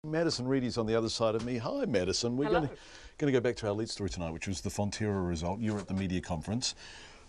Madison Reedy's on the other side of me. Hi, Madison. We're Hello. going to go back to our lead story tonight, which was the Fonterra result. You were at the media conference.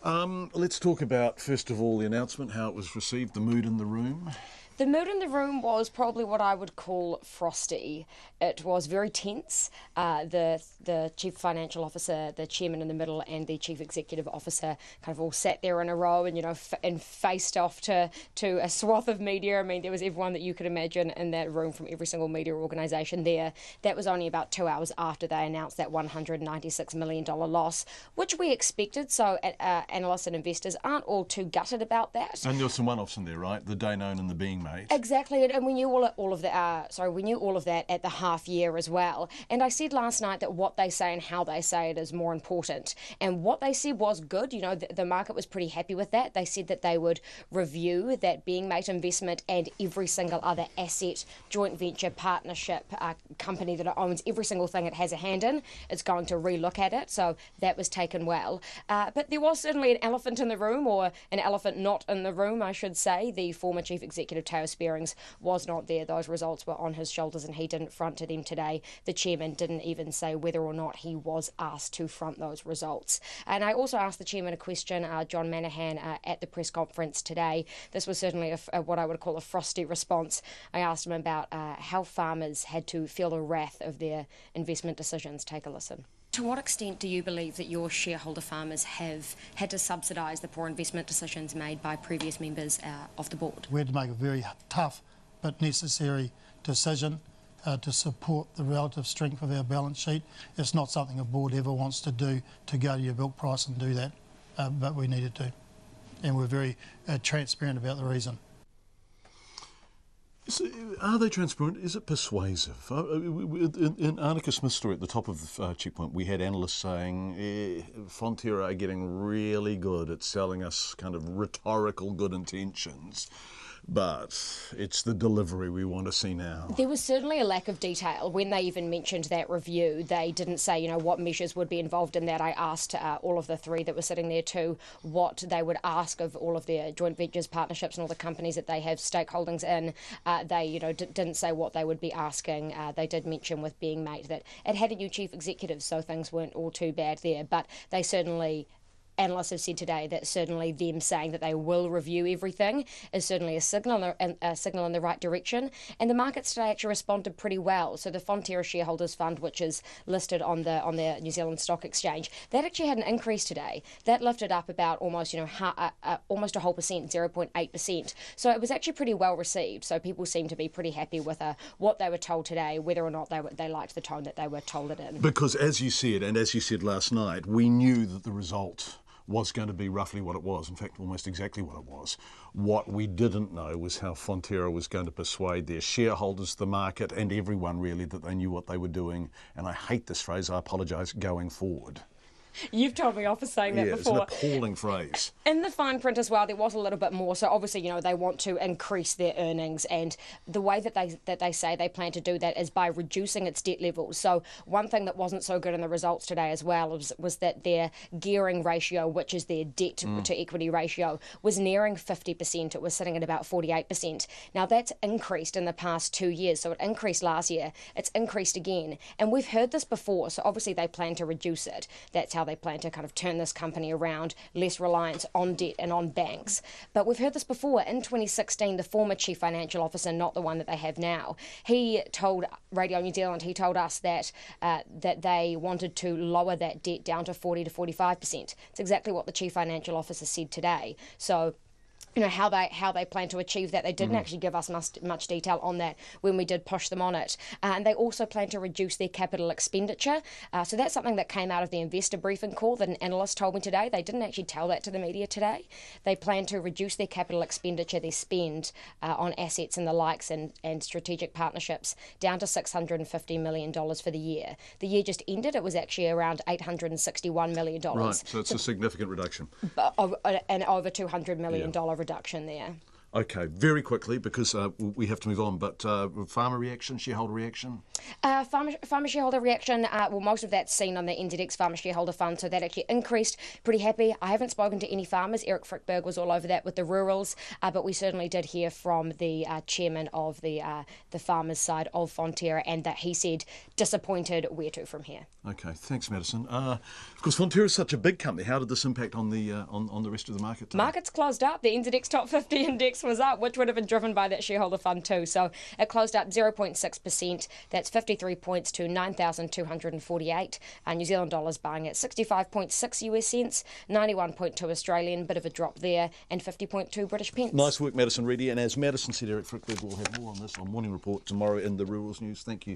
Let's talk about, first of all, the announcement, how it was received, the mood in the room. The mood in the room was probably what I would call frosty. It was very tense. The Chief Financial Officer, the Chairman in the middle, and the Chief Executive Officer kind of all sat there in a row and, and faced off to a swath of media. I mean, there was everyone that you could imagine in that room from every single media organisation there. That was only about 2 hours after they announced that $196 million loss, which we expected. So analysts and investors aren't all too gutted about that. And there were some one-offs in there, right? The day known and the being made. Exactly, and we knew all of that. We knew all of that at the half year as well. And I said last night that what they say and how they say it is more important. And what they said was good. The market was pretty happy with that. They said that they would review that being made investment and every single other asset, joint venture, partnership, company that it owns, every single thing it has a hand in, it's going to relook at it. So that was taken well. But there was certainly an elephant in the room, or an elephant not in the room, I should say. The former Chief Executive, Tao Spearings, was not there. Those results were on his shoulders and he didn't front to them today. The chairman didn't even say whether or not he was asked to front those results. And I also asked the chairman a question, John Manahan, at the press conference today. This was certainly what I would call a frosty response. I asked him about how farmers had to feel the wrath of their investment decisions. Take a listen. To what extent do you believe that your shareholder farmers have had to subsidise the poor investment decisions made by previous members of the board? We had to make a very tough but necessary decision to support the relative strength of our balance sheet. It's not something a board ever wants to do, to go to your milk price and do that, but we needed to. And we're very transparent about the reason. Are they transparent? Is it persuasive? In Annika Smith's story at the top of the checkpoint, we had analysts saying Fonterra are getting really good at selling us kind of rhetorical good intentions, but it's the delivery we want to see now. There was certainly a lack of detail. When they even mentioned that review, they didn't say, what measures would be involved in that. I asked all of the three that were sitting there too what they would ask of all of their joint ventures, partnerships and all the companies that they have stakeholdings in. They didn't say what they would be asking. They did mention with being made that it had a new chief executive, so things weren't all too bad there, but they certainly... Analysts have said today that certainly them saying that they will review everything is certainly a signal in the right direction. And the markets today actually responded pretty well. So the Fonterra Shareholders Fund, which is listed on the New Zealand Stock Exchange, that actually had an increase today. That lifted up about almost almost a whole percent, 0.8%. So it was actually pretty well received. So people seem to be pretty happy with what they were told today, whether or not they liked the tone that they were told it in. Because as you said, and as you said last night, we knew that the result was going to be roughly what it was, in fact almost exactly what it was. What we didn't know was how Fonterra was going to persuade their shareholders, the market and everyone really that they knew what they were doing, and I hate this phrase, I apologise, going forward. You've told me off for saying that before. It's an appalling phrase. In the fine print as well, there was a little bit more. So obviously, they want to increase their earnings, and the way that they say they plan to do that is by reducing its debt levels. So one thing that wasn't so good in the results today as well was that their gearing ratio, which is their debt to equity ratio, was nearing 50%. It was sitting at about 48%. Now that's increased in the past 2 years. So it increased last year. It's increased again, and we've heard this before. So obviously they plan to reduce it. That's how they plan to kind of turn this company around, less reliance on debt and on banks. But we've heard this before. In 2016, the former Chief Financial Officer, not the one that they have now, he told Radio New Zealand, he told us that that they wanted to lower that debt down to 40 to 45%. It's exactly what the Chief Financial Officer said today. So how they plan to achieve that. They didn't actually give us much detail on that when we did push them on it. And they also plan to reduce their capital expenditure. So that's something that came out of the investor briefing call that an analyst told me today. They didn't actually tell that to the media today. They plan to reduce their capital expenditure, their spend on assets and the likes and strategic partnerships down to $650 million for the year. The year just ended, it was actually around $861 million. Right, so it's a significant reduction. And over $200 million reduction there. Okay, very quickly, because we have to move on, but farmer reaction, shareholder reaction? Farmer shareholder reaction, well, most of that's seen on the NZX Farmer Shareholder Fund, so that actually increased. Pretty happy. I haven't spoken to any farmers. Eric Frickberg was all over that with the rurals, but we certainly did hear from the chairman of the farmers' side of Fonterra, and that he said disappointed, where to from here. Okay, thanks, Madison. Of course, Fonterra is such a big company. How did this impact on the rest of the market today? Markets closed up. The NZX Top 50 index was up, which would have been driven by that shareholder fund too. So it closed up 0.6%. That's 53 points to 9,248. New Zealand dollars buying at 65.6 US cents, 91.2 Australian, bit of a drop there, and 50.2 British pence. Nice work, Madison Reedy. And as Madison said, Eric Frickberg will have more on this on Morning Report tomorrow in the Rurals News. Thank you.